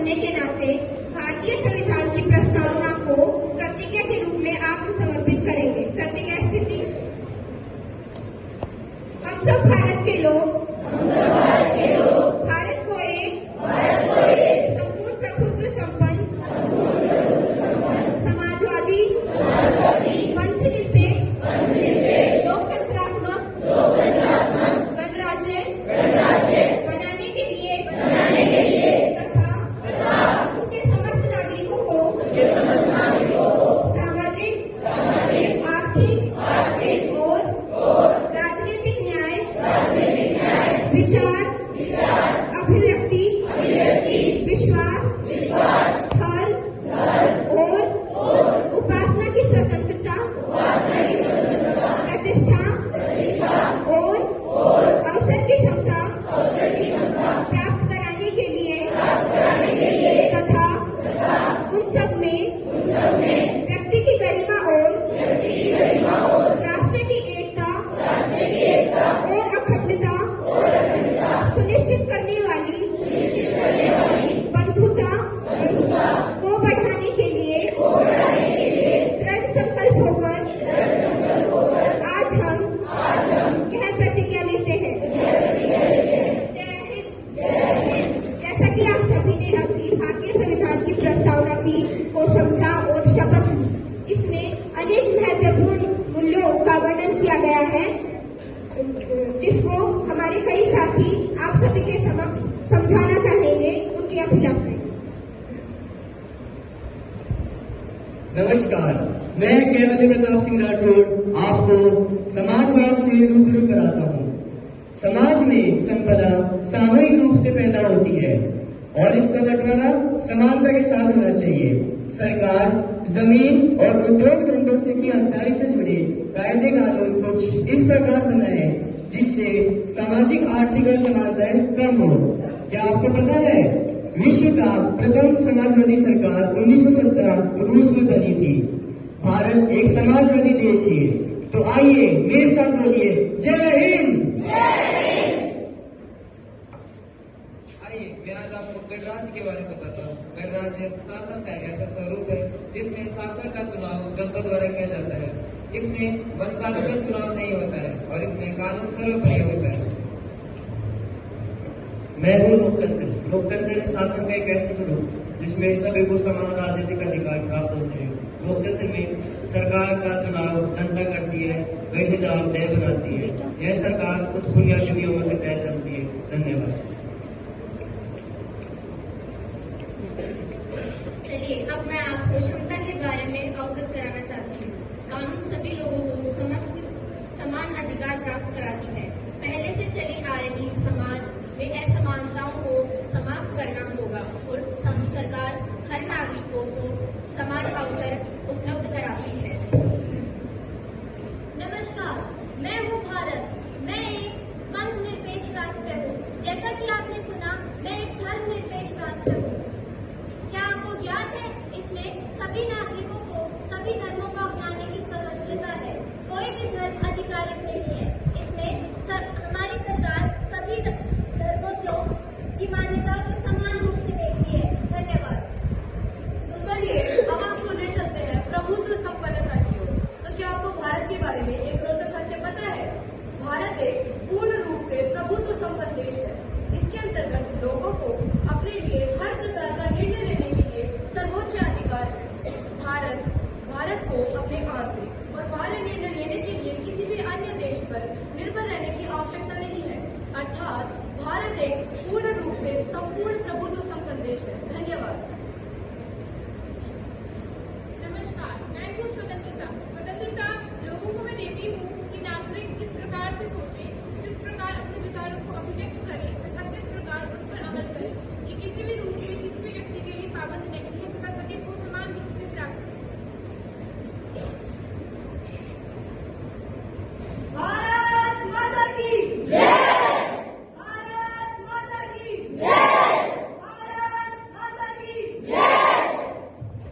होने के नाते भारतीय संविधान की प्रस्तावना को प्रतिज्ञा के रूप में आप समर्पित करेंगे। प्रतिज्ञा स्थिति। हम सब भारत के लोग भारत को एक संपूर्ण प्रभुत्व संपन्न समाजवादी पंथनिरपेक्ष लोकतंत्रात्मक गणराज्य बनाने के लिए तथा उसके समस्त नागरिकों को सामाजिक आर्थिक और राजनीतिक न्याय विचार अभिव्यक्ति विश्वास धर्म और उपासना की स्वतंत्रता प्रतिष्ठा और अवसर की क्षमता प्राप्त कराने के लिए तथा उन सब में व्यक्ति की गरिमा और राष्ट्र की एकता और अखंडता सुनिश्चित करने वाली बंधुता को बढ़ाने के लिए दृढ़ संकल्प होकर आज हम यह प्रतिज्ञा लेते हैं। जय हिंद। जैसा कि आप सभी ने अपनी भारतीय संविधान की प्रस्तावना को समझा और शपथ ली, इसमें अनेक महत्वपूर्ण मूल्यों का वर्णन किया गया है, जिसको हमारे कई साथी आप सभी के समक्ष समझाना चाहेंगे उनकी अभिलाषाएं। नमस्कार, मैं केवल प्रताप सिंह राठौड़ आपको समाजवाद से रूबरू कराता हूँ। समाज में संपदा सामूहिक रूप से पैदा होती है और इसका बंटवारा समानता के साथ होना चाहिए। सरकार जमीन और उद्योग धंधों से की अंतराई से जुड़े कायदे कानून कुछ इस प्रकार बनाए जिससे सामाजिक आर्थिक असमानताएं कम हो। क्या आपको पता है विश्व का प्रथम समाजवादी सरकार 1917 रूस में बनी थी। भारत एक समाजवादी देश है। तो आइए मेरे साथ बोलिए जय हिंद। आइए मैं आज आपको गणराज्य के बारे में बताता हूँ। गणराज्य शासन का एक ऐसा स्वरूप है जिसमें शासक का चुनाव जनता द्वारा किया जाता है। इसमें वंशानुगत चुनाव नहीं होता है और इसमें कानून सर्वोपरि होता है। मैं हूँ लोकतंत्र। लोकतंत्र शासन का एक ऐसा स्वरूप जिसमें सभी को समान राजनीतिक अधिकार प्राप्त होते हैं। लोकतंत्र में सरकार का चुनाव जनता करती है, वैसे जवाबदेह बनाती है। यह सरकार कुछ बुनियादी नियमों के तहत चलती है। धन्यवाद। चलिए अब मैं आपको क्षमता के बारे में अवगत कराना चाहती हूँ। कानून सभी लोगों को समान अधिकार प्राप्त कराती है। पहले से चली आ रही समाज में असमानताओं को समाप्त करना होगा और सरकार हर नागरिकों को समान अवसर उपलब्ध कराती है। नमस्कार, मैं हूँ भारत। मैं एक पंथनिरपेक्ष राष्ट्र हूँ। जैसा कि आपने सुना, मैं एक धर्मनिरपेक्ष राष्ट्र हूँ। क्या आपको ज्ञात है इसमें सभी नागरिकों को सभी धर्मों को अपनाने की स्वतंत्रता है। कोई भी धर्म अधिकारिक नहीं है। इसमें हमारी सरकार सभी धर्मों की मान्यताओं को समान रूप से देखती है। धन्यवाद। तो चलिए अब आपको ले चलते हैं प्रभुत्व संपन्नता की ओर। तो क्या आपको भारत के बारे में एक रोचक तथ्य पता है? भारत एक पूर्ण रूप से प्रभुत्व संपन्न देश है। इसके अंतर्गत लोगों को अपने लिए हर प्रकार का निर्णय लेने के लिए सर्वोच्च अधिकार है। भारत को अपने आंतरिक और बाहरी निर्णय लेने के लिए किसी भी अन्य देश पर निर्भर रहने की आवश्यकता नहीं है। अर्थात भारत एक पूर्ण रूप से संपूर्ण प्रभुत्व संपन्न देश है।